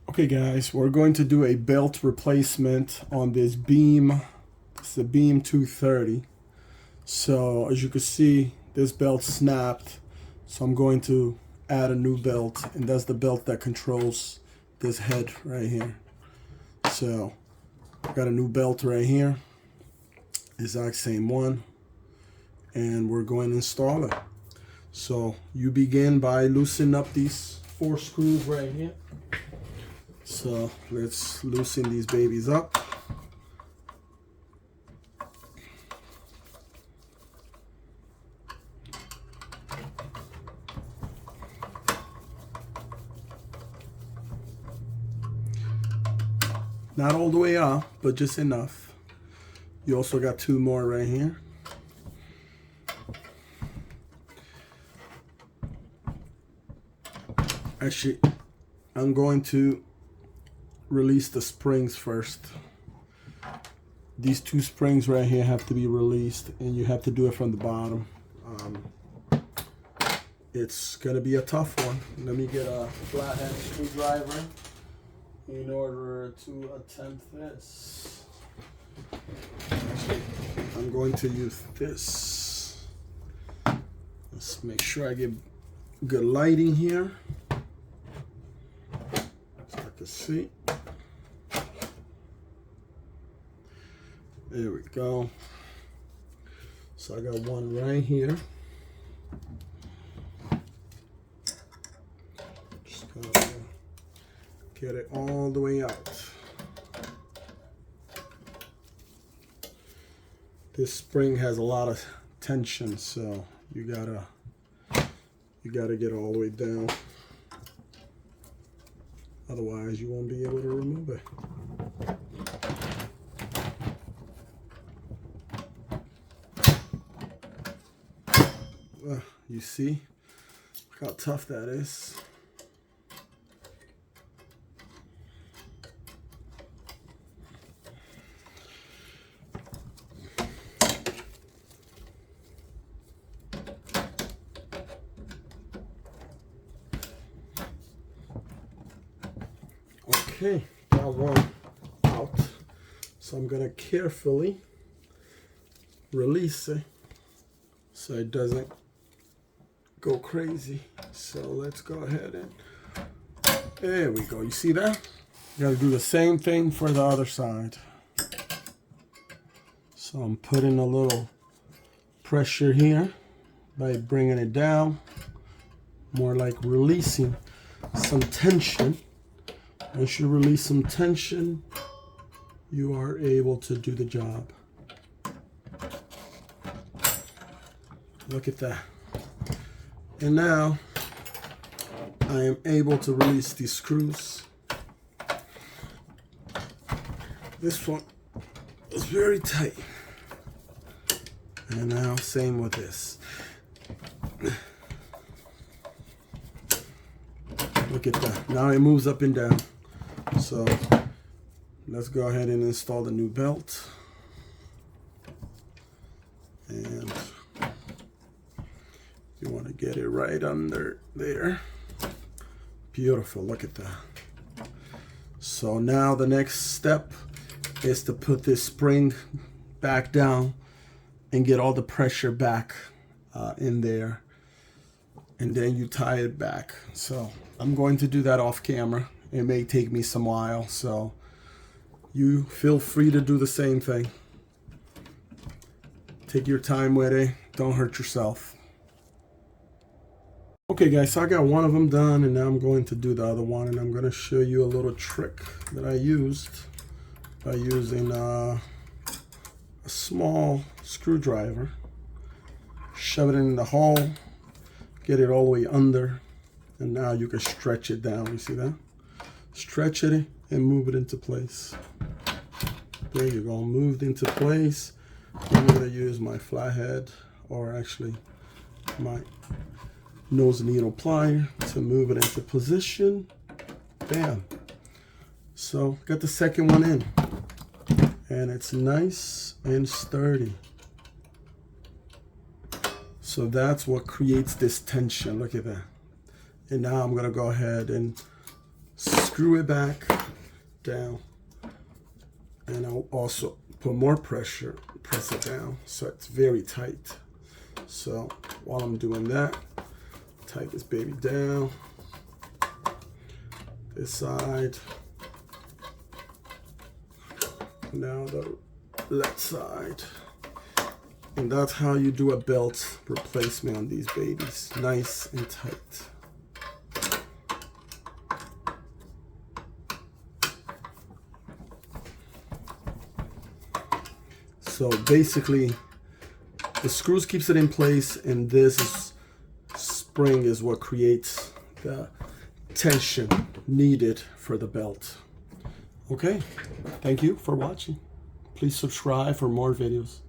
Okay guys, we're going to do a belt replacement on this beam. It's the beam 230. So as you can see, this belt snapped. So I'm going to add a new belt, and that's the belt that controls this head right here. So I got a new belt right here, exact same one, and we're going to install it. So you begin by loosening up these 4 screws right here. So let's loosen these babies up. Not all the way up, but just enough. You also got 2 more right here. Actually, I'm going to release the springs first. These 2 springs right here have to be released, and you have to do it from the bottom. It's gonna be a tough one. Let me get a flathead screwdriver in order to attempt this. Actually, I'm going to use this. Let's make sure I get good lighting here. So I can see. There we go. So I got one right here. Just gonna get it all the way out. This spring has a lot of tension, so you gotta get all the way down. Otherwise, you won't be able to remove it. You see how tough that is. Okay, got one out. So I'm gonna carefully release it so it doesn't go crazy. So let's go ahead and there we go. You see that? You gotta do the same thing for the other side. So I'm putting a little pressure here by bringing it down, more like releasing some tension. Once you release some tension, you are able to do the job. Look at that. And now I am able to release these screws. This one is very tight. And now same with this. Look at that. Now it moves up and down. So let's go ahead and install the new belt. And you want to get it right under there. Beautiful, look at that. So now the next step is to put this spring back down and get all the pressure back in there. And then you tie it back. So I'm going to do that off camera. It may take me some while, so you feel free to do the same thing. Take your time with it. Don't hurt yourself. Okay guys, so I got one of them done, and now I'm going to do the other one, and I'm going to show you a little trick that I used by using a small screwdriver. Shove it in the hole, get it all the way under, and now you can stretch it down. You see that? Stretch it and move it into place. There you go, moved into place. I'm going to use my flathead, or actually my nose needle plier, to move it into position. Bam. So got the second one in, and it's nice and sturdy. So that's what creates this tension. Look at that. And now I'm going to go ahead and screw screw it back down, and I'll also put more pressure, press it down so it's very tight. So while I'm doing that, tight this baby down, this side, now the left side. And that's how you do a belt replacement on these babies, nice and tight. So basically, the screws keeps it in place, and this spring is what creates the tension needed for the belt. Okay, thank you for watching. Please subscribe for more videos.